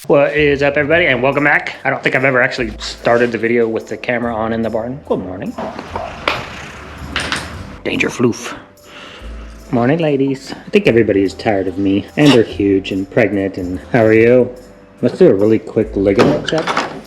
What is up, everybody, and welcome back. I don't think I've ever actually started the video with the camera on in the barn. Good morning. Danger floof. Morning, ladies. I think everybody is tired of me, and they're huge and pregnant, and how are you? Let's do a really quick ligament check.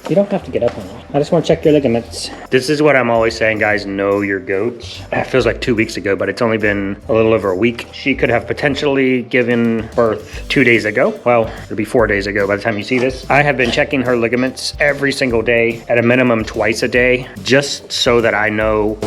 You don't have to get up on it. I just want to check your ligaments. This is what I'm always saying, guys. Know your goats. It feels like 2 weeks ago, but it's only been a little over a week. She could have potentially given birth 2 days ago. Well, it'll be 4 days ago by the time you see this. I have been checking her ligaments every single day, at a minimum twice a day, just so that I know.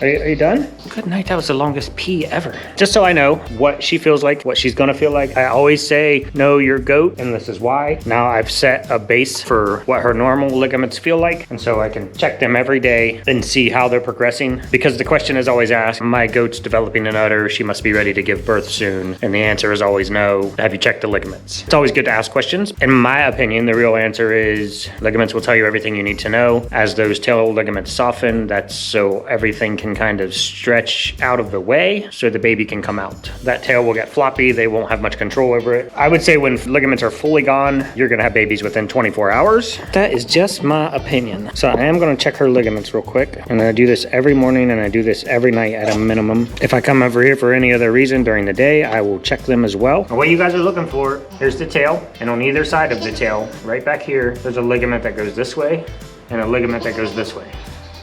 Are you done? Good night. That was the longest pee ever. Just so I know what she feels like, what she's gonna feel like. I always say, know your goat, and this is why. Now I've set a base for what her normal ligaments feel like, and so I can check them every day and see how they're progressing. Because the question is always asked, my goat's developing an udder, she must be ready to give birth soon. And the answer is always no. Have you checked the ligaments? It's always good to ask questions. In my opinion, the real answer is ligaments will tell you everything you need to know. As those tail ligaments soften, that's so everything can kind of stretch out of the way so the baby can come out. That tail will get floppy, they won't have much control over it. I would say when ligaments are fully gone, you're gonna have babies within 24 hours. That is just my opinion. So I am gonna check her ligaments real quick, and I do this every morning and I do this every night at a minimum. If I come over here for any other reason during the day, I will check them as well. And what you guys are looking for, here's the tail, and on either side of the tail, right back here, there's a ligament that goes this way and a ligament that goes this way.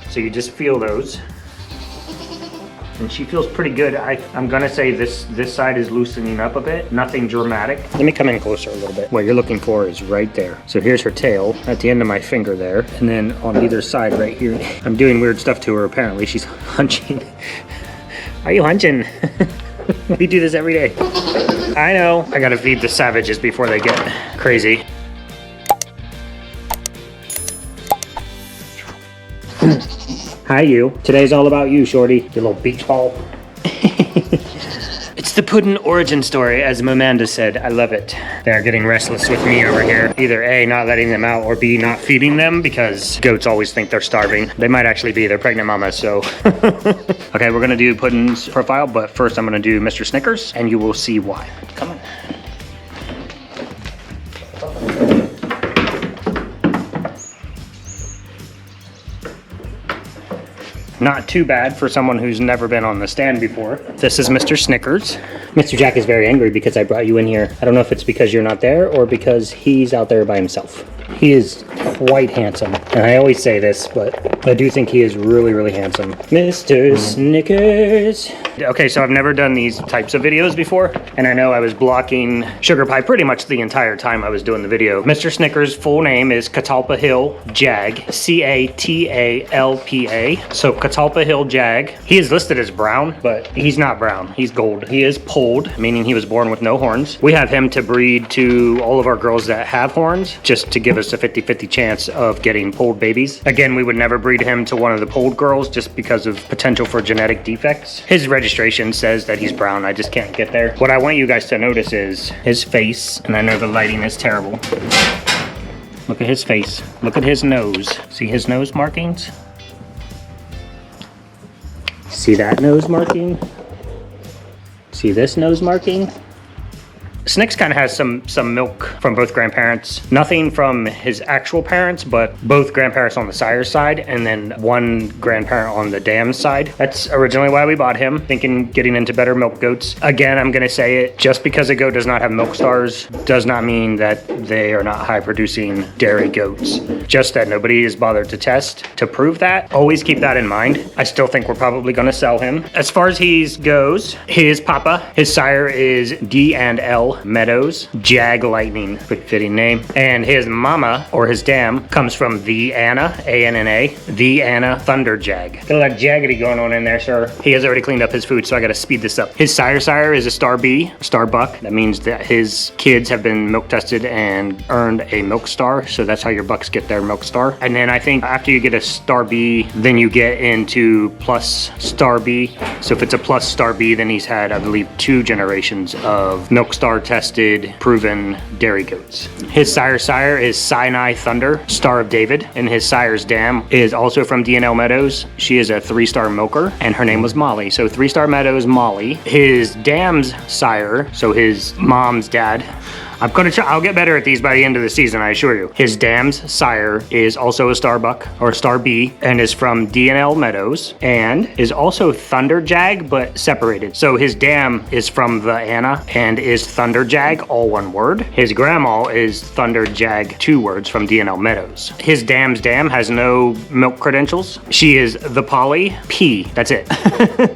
So you just feel those. And she feels pretty good. I'm gonna say this side is loosening up a bit, nothing dramatic. Let me come in closer a little bit. What you're looking for is right there. So here's her tail at the end of my finger there. And then on either side right here, I'm doing weird stuff to her apparently. She's hunching. Are you hunching? We do this every day. I know. I gotta feed the savages before they get crazy. Hi, you. Today's all about you, shorty. You little beach ball. It's the Puddin origin story, as Amanda said. I love it. They're getting restless with me over here. Either A, not letting them out, or B, not feeding them, because goats always think they're starving. They might actually be their pregnant mama, so. Okay, we're gonna do Puddin's profile, but first I'm gonna do Mr. Snickers, and you will see why. Come on. Not too bad for someone who's never been on the stand before. This is Mr. Snickers. Mr. Jack is very angry because I brought you in here. I don't know if it's because you're not there or because he's out there by himself. He is quite handsome. And I always say this, but I do think he is really, really handsome. Mr. Snickers. Okay, so I've never done these types of videos before, and I know I was blocking Sugar Pie pretty much the entire time I was doing the video. Mr. Snickers' full name is Catalpa Hill Jag, C-A-T-A-L-P-A. So Catalpa Hill Jag. He is listed as brown, but he's not brown. He's gold. He is polled, meaning he was born with no horns. We have him to breed to all of our girls that have horns, just to give us a 50-50 chance of getting polled babies. Again, we would never breed him to one of the polled girls just because of potential for genetic defects. His registration says that he's brown. I just can't get there. What I want you guys to notice is his face, and I know the lighting is terrible. Look at his face. Look at his nose. See his nose markings? See that nose marking? See this nose marking? Snicks kind of has some milk from both grandparents. Nothing from his actual parents, but both grandparents on the sire side, and then one grandparent on the dam side. That's originally why we bought him, thinking getting into better milk goats. Again, I'm gonna say it, just because a goat does not have milk stars does not mean that they are not high producing dairy goats. Just that nobody is bothered to test to prove that. Always keep that in mind. I still think we're probably gonna sell him. As far as he goes, his papa, his sire is D&L Meadows, Jag Lightning, pretty fitting name. And his mama, or his dam, comes from the Anna, A-N-N-A, the Anna Thunder Jag. Got a lot of jaggedy going on in there, sir. He has already cleaned up his food, so I gotta speed this up. His sire is a Star B, Star Buck. That means that his kids have been milk tested and earned a milk star, so that's how your bucks get their milk star. And then I think after you get a Star B, then you get into plus Star B. So if it's a plus Star B, then he's had, I believe, 2 generations of milk star tested, proven dairy goats. His sire is Sinai Thunder, Star of David, and his sire's dam is also from DNL Meadows. She is a 3-star milker, and her name was Molly. So 3-star Meadows, Molly. His dam's sire, so his mom's dad, I'll get better at these by the end of the season, I assure you. His dam's sire is also a Starbuck, or Star B, and is from DNL Meadows, and is also Thunder Jag, but separated. So his dam is from the Anna, and is Thunder Jag, all one word. His grandma is Thunder Jag, 2 words, from DNL Meadows. His dam's dam has no milk credentials. She is the Polly P, that's it.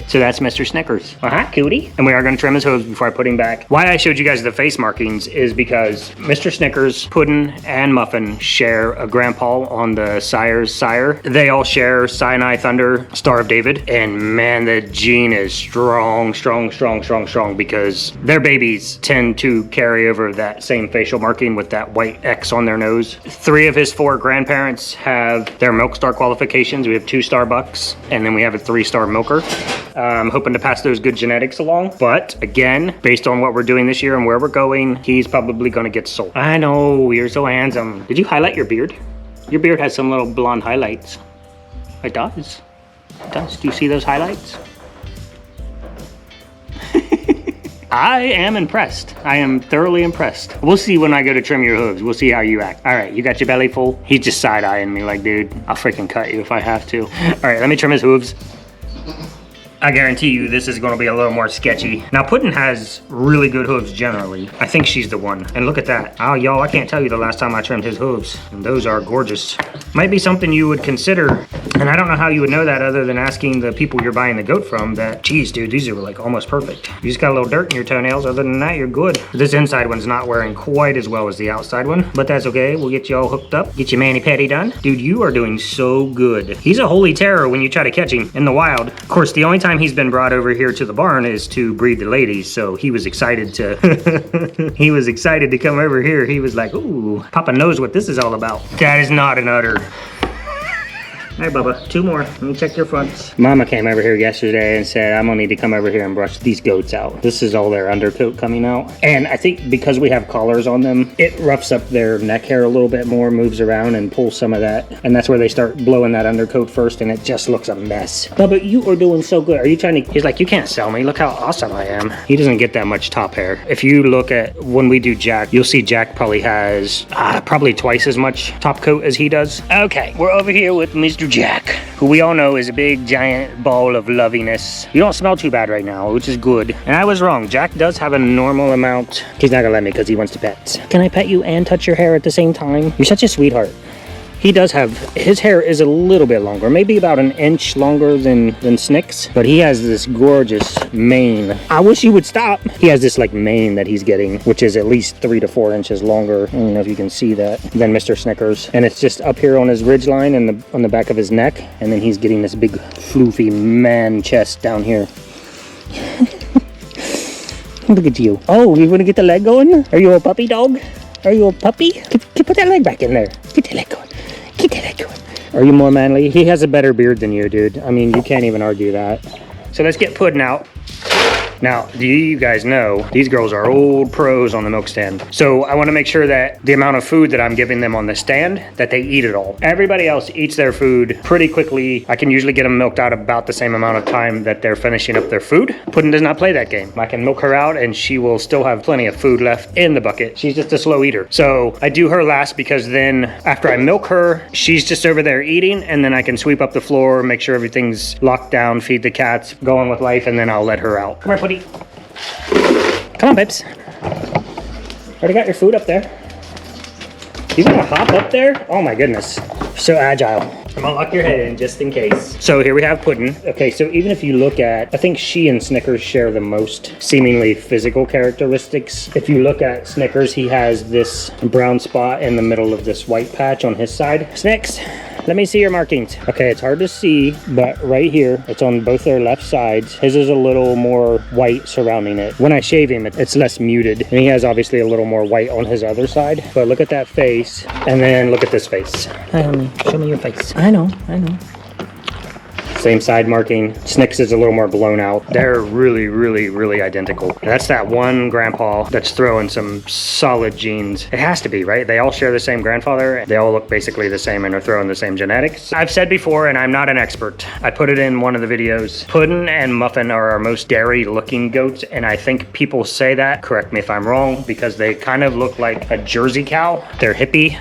So that's Mr. Snickers. Hi, cutie. And we are gonna trim his hooves before I put him back. Why I showed you guys the face markings is because Mr. Snickers, Puddin, and Muffin share a grandpa on the sire's sire. They all share Sinai Thunder, Star of David, and man, the gene is strong because their babies tend to carry over that same facial marking with that white X on their nose. 3 of his 4 grandparents have their milk star qualifications. We have 2 Starbucks, and then we have a 3-star milker. I'm hoping to pass those good genetics along, but again, based on what we're doing this year and where we're going, he's probably gonna get sold. I know, you're so handsome. Did you highlight your beard? Your beard has some little blonde highlights. It does. It does. Do you see those highlights? I am impressed. I am thoroughly impressed. We'll see when I go to trim your hooves. We'll see how you act. All right, you got your belly full? He's just side-eyeing me like, dude, I'll freaking cut you if I have to. All right, let me trim his hooves. I guarantee you this is going to be a little more sketchy. Now, Puddin has really good hooves generally. I think she's the one. And look at that. Oh, y'all, I can't tell you the last time I trimmed his hooves. And those are gorgeous. Might be something you would consider. And I don't know how you would know that other than asking the people you're buying the goat from that, geez, dude, these are like almost perfect. You just got a little dirt in your toenails. Other than that, you're good. This inside one's not wearing quite as well as the outside one, but that's okay. We'll get you all hooked up. Get your mani-pedi done. Dude, you are doing so good. He's a holy terror when you try to catch him in the wild. Of course, the only time he's been brought over here to the barn is to breed the ladies, so he was excited to he was excited to come over here. He was like, ooh, Papa knows what this is all about. That is not an udder. Hey, Bubba, 2 more. Let me check your fronts. Mama came over here yesterday and said, I'm gonna need to come over here and brush these goats out. This is all their undercoat coming out. And I think because we have collars on them, it roughs up their neck hair a little bit more, moves around and pulls some of that. And that's where they start blowing that undercoat first, and it just looks a mess. Bubba, you are doing so good. Are you trying to, he's like, you can't sell me. Look how awesome I am. He doesn't get that much top hair. If you look at when we do Jack, you'll see Jack probably has probably twice as much top coat as he does. Okay, we're over here with Mr. Jack, who we all know is a big giant ball of loviness. You don't smell too bad right now, which is good. And I was wrong. Jack does have a normal amount. He's not gonna let me because he wants to pet. Can I pet you and touch your hair at the same time? You're such a sweetheart. He does have, his hair is a little bit longer, maybe about an inch longer than Snick's, but he has this gorgeous mane. I wish he would stop. He has this like mane that he's getting, which is at least 3 to 4 inches longer. I don't know if you can see that, than Mr. Snickers. And it's just up here on his ridge line and on the back of his neck. And then he's getting this big floofy man chest down here. Look at you. Oh, you want to get the leg going? Are you a puppy dog? Are you a puppy? Put that leg back in there. Get that leg going. Get that leg going. Are you more manly? He has a better beard than you, dude. I mean, you can't even argue that. So let's get Puddin out. Now, do you guys know, these girls are old pros on the milk stand. So I want to make sure that the amount of food that I'm giving them on the stand, that they eat it all. Everybody else eats their food pretty quickly. I can usually get them milked out about the same amount of time that they're finishing up their food. Puddin does not play that game. I can milk her out and she will still have plenty of food left in the bucket. She's just a slow eater. So I do her last because then after I milk her, she's just over there eating, and then I can sweep up the floor, make sure everything's locked down, feed the cats, go on with life, and then I'll let her out. Come here, Puddin. Come on, babes. Already got your food up there. You gonna hop up there? Oh my goodness. So agile. I'm gonna lock your head in just in case. So here we have Puddin. Okay, so even if you look at, I think she and Snickers share the most seemingly physical characteristics. If you look at Snickers, he has this brown spot in the middle of this white patch on his side. Snicks, let me see your markings. Okay, it's hard to see, but right here, it's on both their left sides. His is a little more white surrounding it. When I shave him, it's less muted. And he has obviously a little more white on his other side. But look at that face, and then look at this face. Hi, honey, show me your face. I know. Same side marking. Snickers is a little more blown out. They're really, really, really identical. That's that one grandpa that's throwing some solid genes. It has to be, right? They all share the same grandfather. They all look basically the same and are throwing the same genetics. I've said before, and I'm not an expert, I put it in one of the videos, Puddin and Muffin are our most dairy looking goats, and I think people say that, correct me if I'm wrong, because they kind of look like a Jersey cow. They're hippie.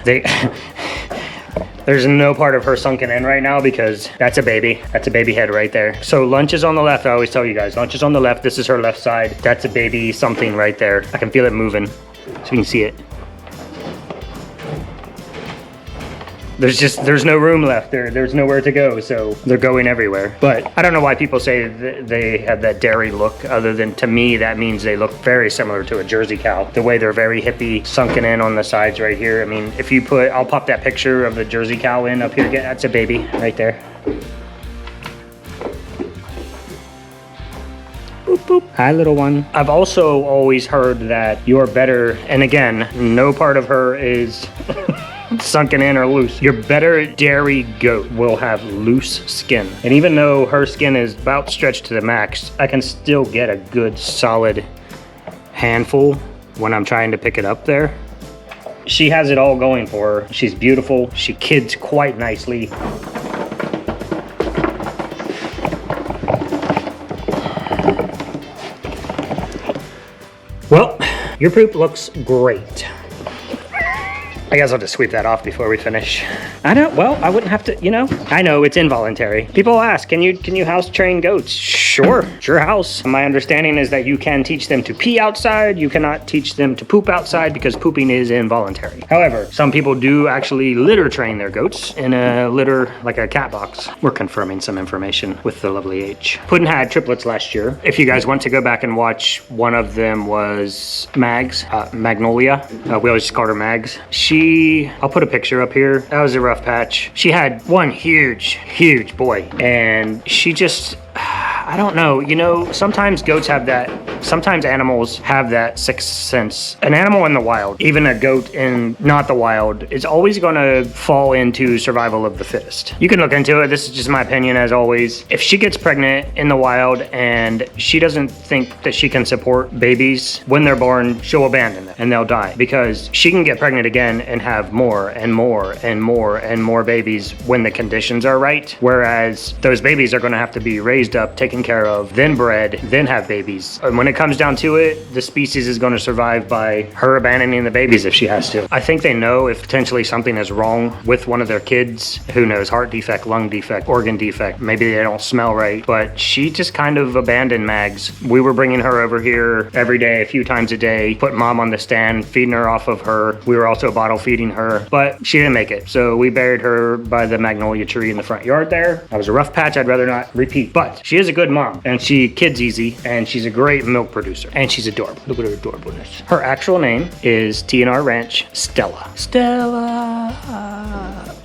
There's no part of her sunken in right now because that's a baby. That's a baby head right there. So lunch is on the left. I always tell you guys, lunch is on the left. This is her left side. That's a baby something right there. I can feel it moving, so you can see it. There's no room left. There's nowhere to go, so they're going everywhere. But I don't know why people say they have that dairy look, other than to me, that means they look very similar to a Jersey cow. The way they're very hippie, sunken in on the sides right here. I mean, if you put, I'll pop that picture of the Jersey cow in up here. That's a baby right there. Boop, boop. Hi, little one. I've also always heard that you're better, and again, no part of her is sunken in or loose. Your better dairy goat will have loose skin. And even though her skin is about stretched to the max, I can still get a good solid handful when I'm trying to pick it up there. She has it all going for her. She's beautiful. She kids quite nicely. Well, your poop looks great. I guess I'll just sweep that off before we finish. I wouldn't have to, you know. I know it's involuntary. People ask, can you house train goats? Sure, it's your house. My understanding is that you can teach them to pee outside. You cannot teach them to poop outside because pooping is involuntary. However, some people do actually litter train their goats in a litter, like a cat box. We're confirming some information with the lovely H. Puddin had triplets last year. If you guys want to go back and watch, one of them was Magnolia. We always just called her Mags. I'll put a picture up here. That was a rough patch. She had one huge boy, and she just, I don't know, you know, sometimes goats have that, sometimes animals have that sixth sense. An animal in the wild, even a goat in not the wild, is always gonna fall into survival of the fittest. You can look into it, this is just my opinion as always. If she gets pregnant in the wild and she doesn't think that she can support babies, when they're born, she'll abandon them and they'll die, because she can get pregnant again and have more and more and more and more babies when the conditions are right. Whereas those babies are gonna have to be raised up, taken care of, then bred, then have babies. And when it comes down to it, the species is going to survive by her abandoning the babies if she has to. I think they know if potentially something is wrong with one of their kids. Who knows, heart defect, lung defect, organ defect, maybe they don't smell right, but she just kind of abandoned Mags. We were bringing her over here every day, a few times a day, put mom on the stand, feeding her off of her. We were also bottle feeding her, but she didn't make it. So we buried her by the magnolia tree in the front yard there. That was a rough patch, I'd rather not repeat, but she is a good mom, and she kids easy, and she's a great milk producer, and she's adorable. Look at her adorableness. Her actual name is TNR Ranch Stella.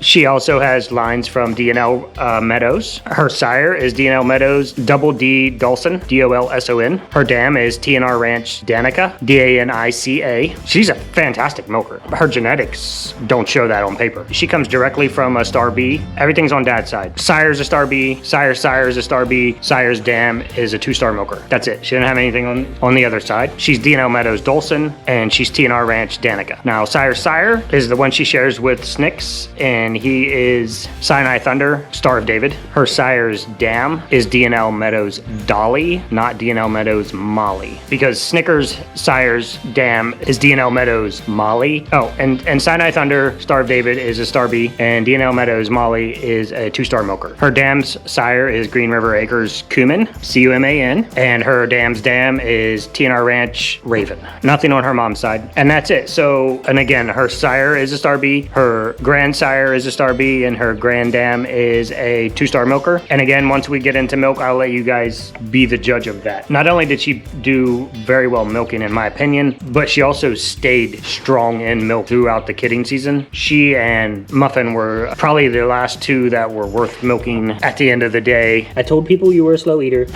She also has lines from DNL Meadows. Her sire is DNL Meadows Double D Dolson, D-O-L-S-O-N. Her dam is TNR Ranch Danica, D-A-N-I-C-A. She's a fantastic milker. Her genetics don't show that on paper. She comes directly from a star B. Everything's on dad's side. Sire's a star B, sire's sire is a star B, sire's dam is a 2-star milker. That's it. She didn't have anything on the other side. She's DNL Meadows Dolson, and she's TNR Ranch Danica. Now, sire's sire is the one she shares with Snicks, and he is Sinai Thunder, Star of David. Her sire's dam is DNL Meadows Dolly, not DNL Meadows Molly, because Snickers' sire's dam is DNL Meadows Molly. Oh, and Sinai Thunder, Star of David, is a star B, and DNL Meadows Molly is a 2-star milker. Her dam's sire is Green River Acres Cumin, C-U-M-A-N, and her dam's dam is TNR Ranch Raven. Nothing on her mom's side, and that's it. So, and again, her sire is a star B, her grandsire is a star B, and her granddam is a 2-star milker. And again, once we get into milk, I'll let you guys be the judge of that. Not only did she do very well milking, in my opinion, but she also stayed strong in milk throughout the kidding season. She and Muffin were probably the last two that were worth milking at the end of the day. I told people you were a slow eater.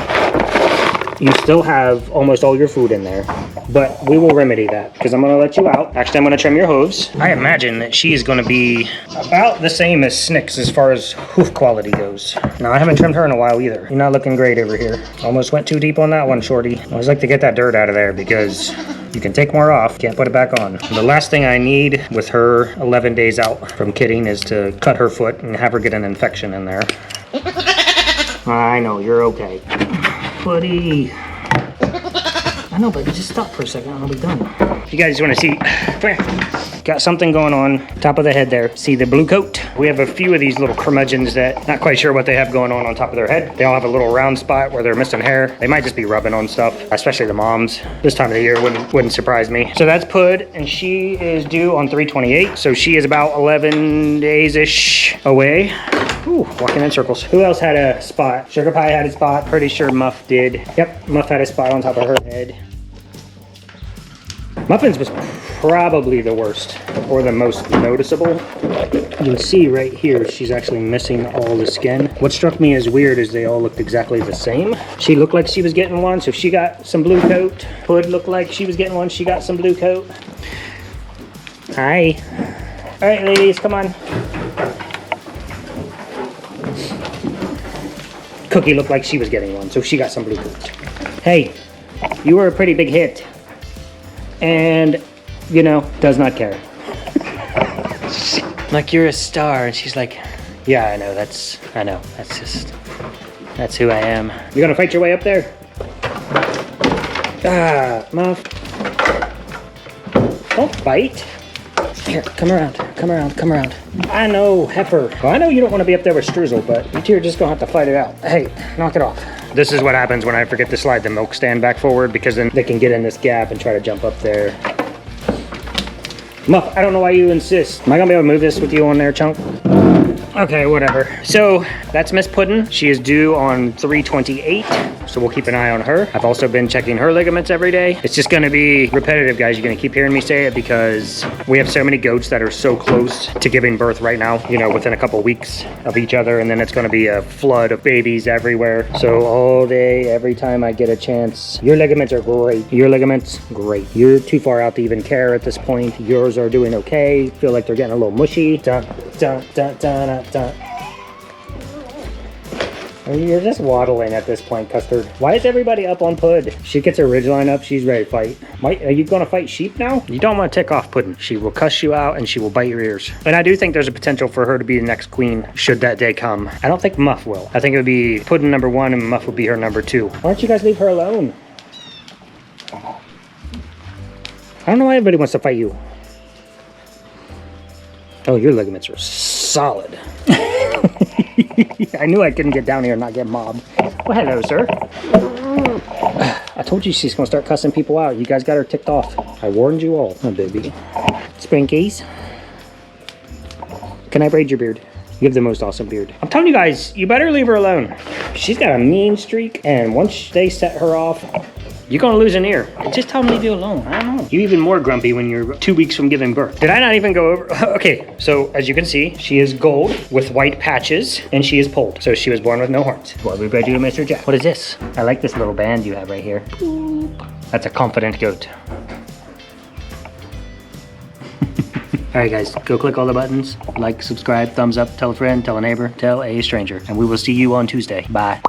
You still have almost all your food in there. but we will remedy that because I'm gonna let you out. Actually, I'm gonna trim your hooves. I imagine that she is gonna be about the same as Snicks as far as hoof quality goes. Now, I haven't trimmed her in a while either. You're not looking great over here. Almost went too deep on that one, shorty. I always like to get that dirt out of there because you can take more off, can't put it back on. The last thing I need with her 11 days out from kidding is to cut her foot and have her get an infection in there. I know, you're okay. Buddy. I know, but just stop for a second and I'll be done. You guys want to see, come here. Got something going on top of the head there. See the blue coat? We have a few of these little curmudgeons that not quite sure what they have going on top of their head. They all have a little round spot where they're missing hair. They might just be rubbing on stuff, especially the moms. This time of the year wouldn't surprise me. So that's Pud, and she is due on 3/28. So she is about 11 days-ish away. Ooh, walking in circles. Who else had a spot? Sugar Pie had a spot. Pretty sure Muff did. Yep, Muff had a spot on top of her head. Muffins was probably the worst or the most noticeable. You can see right here, she's actually missing all the skin. What struck me as weird is they all looked exactly the same. She looked like she was getting one, so she got some blue coat. Pud looked like she was getting one, she got some blue coat. Hi. All right, ladies, come on. Cookie looked like she was getting one, so she got some blue coat. Hey, you were a pretty big hit. And, you know, does not care. Like, you're a star. And she's like, yeah, I know, that's who I am. You gonna fight your way up there? Ah, Muff. Don't bite. Here, come around. I know, heifer. Well, I know you don't want to be up there with Streusel, but you two are just gonna have to fight it out. Hey, knock it off. This is what happens when I forget to slide the milk stand back forward, because then they can get in this gap and try to jump up there. Muff, I don't know why you insist. Am I gonna be able to move this with you on there, Chunk? Okay, whatever. So that's Miss Puddin. She is due on 3/28, so we'll keep an eye on her. I've also been checking her ligaments every day. It's just gonna be repetitive, guys. You're gonna keep hearing me say it because we have so many goats that are so close to giving birth right now, you know, within a couple weeks of each other, and then it's gonna be a flood of babies everywhere. So all day, every time I get a chance, your ligaments are great. Your ligaments, great. You're too far out to even care at this point. Yours are doing okay. Feel like they're getting a little mushy. Dun, dun, dun, dun, dun. You're just waddling at this point, Custard. Why is everybody up on Pud? She gets her ridgeline up, she's ready to fight. Are you gonna fight sheep now? You don't want to tick off Puddin. She will cuss you out and she will bite your ears. And I do think there's a potential for her to be the next queen, should that day come. I don't think Muff will. I think it would be Puddin #1 and Muff would be her #2. Why don't you guys leave her alone? I don't know why everybody wants to fight you. Oh, your ligaments are solid. I knew I couldn't get down here and not get mobbed. Well, hello, sir. I told you she's gonna start cussing people out. You guys got her ticked off. I warned you all. Oh, baby. Sprinkies. Can I braid your beard? You have the most awesome beard. I'm telling you guys, you better leave her alone. She's got a mean streak, and once they set her off, you're gonna lose an ear. Just tell them to leave you alone. I don't know. You're even more grumpy when you're 2 weeks from giving birth. Did I not even go over? Okay, so as you can see, she is gold with white patches, and she is polled. So she was born with no horns. What we bred you to Mr. Jack. What is this? I like this little band you have right here. Boop. That's a confident goat. All right, guys, go click all the buttons. Like, subscribe, thumbs up, tell a friend, tell a neighbor, tell a stranger. And we will see you on Tuesday. Bye.